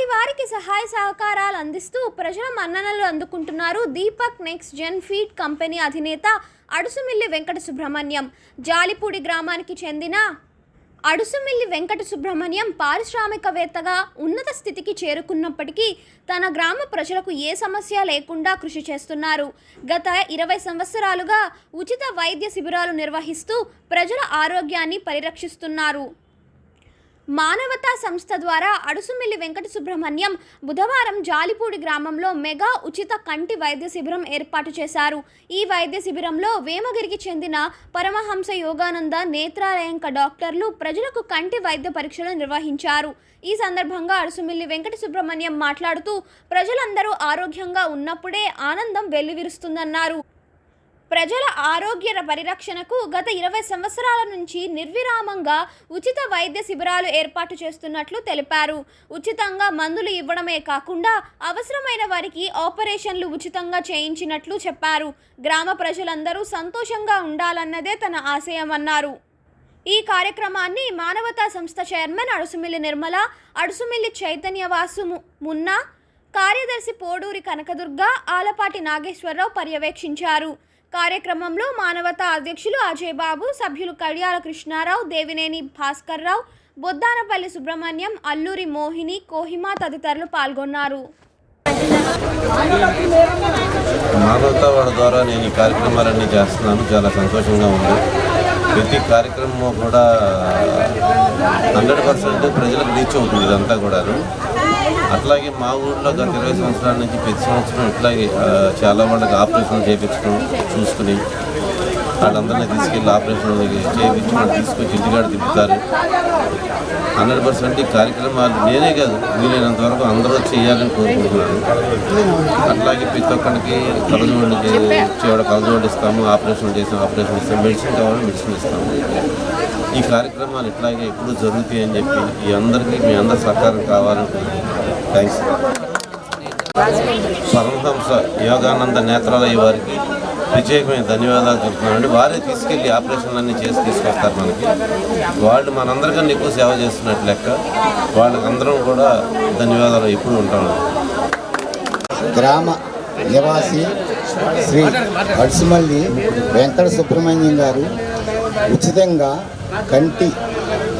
సాటి వారికి సహాయ సహకారాలు అందిస్తూ ప్రజల మన్ననలు అందుకుంటున్నారు Deepak next gen feed company అధినేత అడుసుమిల్లి వెంకట సుబ్రహ్మణ్యం. జాలిపూడి గ్రామానికి చెందిన అడుసుమిల్లి వెంకట సుబ్రహ్మణ్యం పారిశ్రామికవేత్తగా ఉన్నత స్థితికి చేరుకున్నప్పటికీ తన గ్రామ ప్రజలకు ఏ సమస్య లేకుండా కృషి చేస్తున్నారు. గత 20 సంవత్సరాలుగా ఉచిత వైద్య శిబిరాలు నిర్వహిస్తూ ప్రజల ఆరోగ్యాన్ని పరిరక్షిస్తున్నారు. మానవతా సంస్థ ద్వారా అడుసుమిల్లి వెంకట సుబ్రహ్మణ్యం బుధవారం జాలిపూడి గ్రామంలో మెగా ఉచిత కంటి వైద్య శిబిరం ఏర్పాటు చేశారు. ఈ వైద్య శిబిరంలో వేమగిరికి చెందిన పరమహంస యోగానంద నేత్రాలయం డాక్టర్లు ప్రజలకు కంటి వైద్య పరీక్షలు నిర్వహించారు. ఈ సందర్భంగా అడుసుమిల్లి వెంకట సుబ్రహ్మణ్యం మాట్లాడుతూ ప్రజలందరూ ఆరోగ్యంగా ఉన్నప్పుడే ఆనందం వెల్లివిరుస్తుందన్నారు. ప్రజల ఆరోగ్య పరిరక్షణకు గత 20 సంవత్సరాల నుంచి నిర్విరామంగా ఉచిత వైద్య శిబిరాలు ఏర్పాటు చేస్తున్నట్లు తెలిపారు. ఉచితంగా మందులు ఇవ్వడమే కాకుండా అవసరమైన వారికి ఆపరేషన్లు ఉచితంగా చేయించినట్లు చెప్పారు. గ్రామ ప్రజలందరూ సంతోషంగా ఉండాలన్నదే తన ఆశయమన్నారు. ఈ కార్యక్రమాన్ని మానవతా సంస్థ చైర్మన్ అడుసుమిల్లి నిర్మల, అడుసుమిల్లి చైతన్యవాసు మున్నా, కార్యదర్శి పోడూరి కనకదుర్గ, ఆలపాటి నాగేశ్వరరావు పర్యవేక్షించారు. కార్యక్రమంలో మానవతా అధ్యక్షులు అజయ్ బాబు, సభ్యులు కడియాల కృష్ణారావు, దేవినేని భాస్కర్రావు, బొద్దానపల్లి సుబ్రహ్మణ్యం, అల్లూరి మోహిని, కోహిమా తదితరులు పాల్గొన్నారు. మానవతావాడ ద్వారా నేను ఈ కార్యక్రమాలన్నీ చేస్తున్నాను. చాలా సంతోషంగా ఉంది. ప్రతి కార్యక్రమం కూడా 100% ప్రజలకు రీచ్ అవుతుంది. ఇదంతా కూడా అట్లాగే మా ఊళ్ళో గత 20 సంవత్సరాల నుంచి ప్రతి సంవత్సరం ఇట్లాగే చాలా వాళ్ళకి ఆపరేషన్లు చేయించడం చూసుకుని వాళ్ళందరినీ తీసుకెళ్ళి ఆపరేషన్ చేయించడం తీసుకొచ్చి ఇంటికాడ తిప్పుతారు. 100% ఈ కార్యక్రమాలు నేనే కాదు, వీలైనంత వరకు అందరూ చేయాలని కోరుకుంటున్నాను. అట్లాగే ప్రతి ఒక్కరికి కలజోళ్ళకి కలజోళ్ళు ఇస్తాము, ఆపరేషన్ చేసాం, ఆపరేషన్ ఇస్తాం, మెడిసిన్ కావాలని మెడిసిన్ ఇస్తాము. ఈ కార్యక్రమాలు ఇట్లాగే ఎప్పుడు జరుగుతాయి అని చెప్పి ఈ అందరికీ మీ అందరి సహకారం కావాలనుకుంటున్నాను. థ్యాంక్స్. పరమహంస యోగానంద నేత్రాలయ వారికి ప్రత్యేకమైన ధన్యవాదాలు చెప్తున్నానండి. వారే తీసుకెళ్ళి ఆపరేషన్లన్నీ చేసి తీసుకొస్తారు మనకి. వాళ్ళు మనందరికన్నా ఎక్కువ సేవ చేస్తున్నట్టు లెక్క. వాళ్ళకందరం కూడా ధన్యవాదాలు ఎప్పుడు ఉంటాము. గ్రామ నివాసి శ్రీ అడుసుమిల్లి వెంకట సుబ్రహ్మణ్యం గారు ఉచితంగా కంటి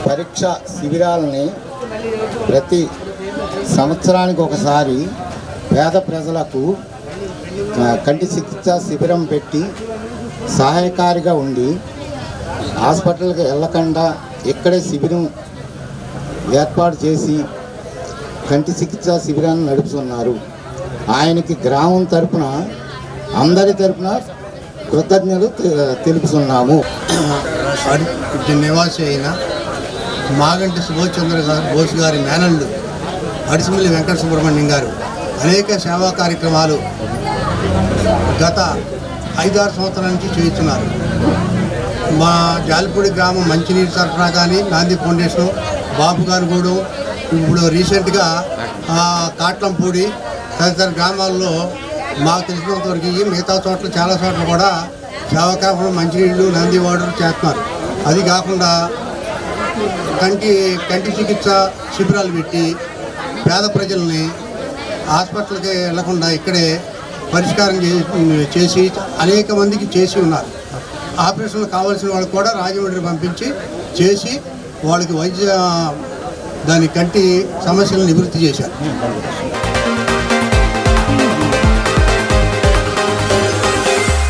పరీక్ష శిబిరాలని ప్రతి సంవత్సరానికి ఒకసారి పేద ప్రజలకు కంటి చికిత్స శిబిరం పెట్టి సహాయకారిగా ఉండి హాస్పిటల్కి వెళ్ళకుండా ఇక్కడే శిబిరం ఏర్పాటు చేసి కంటి చికిత్స శిబిరాన్ని నడుపుతున్నారు. ఆయనకి గ్రామం తరపున అందరి తరపున కృతజ్ఞతలు తెలుపుతున్నాము. నివాసి అయిన మాగంటి సుభాష్ చంద్ర బోస్ గారి మేనల్లు అడుసుమిల్లి వెంకట సుబ్రహ్మణ్యం గారు అనేక సేవా కార్యక్రమాలు గత 5-6 సంవత్సరాల నుంచి చేస్తున్నారు. మా జాలిపూడి గ్రామం మంచినీరు సరఫరా కానీ, గాంధీ ఫౌండేషన్, బాబు గారు కూడా ఇప్పుడు రీసెంట్గా కాట్లంపూడి తదితర గ్రామాల్లో మాకు తెలిసినంతవరకు మిగతా చోట్ల చాలా చోట్ల కూడా సేవా కార్యక్రమం మంచినీళ్ళు, నంది వాటర్ చేస్తున్నారు. అది కాకుండా కంటి చికిత్స శిబిరాలు పెట్టి పేద ప్రజల్ని హాస్పిటల్కి వెళ్లకుండా ఇక్కడే పరిష్కారం చేసి అనేక మందికి చేసి ఉన్నారు. ఆపరేషన్లు కావాల్సిన వాళ్ళకి కూడా రాజమండ్రి పంపించి చేసి వాళ్ళకి దాని కంటి సమస్యలను నివృత్తి చేశారు.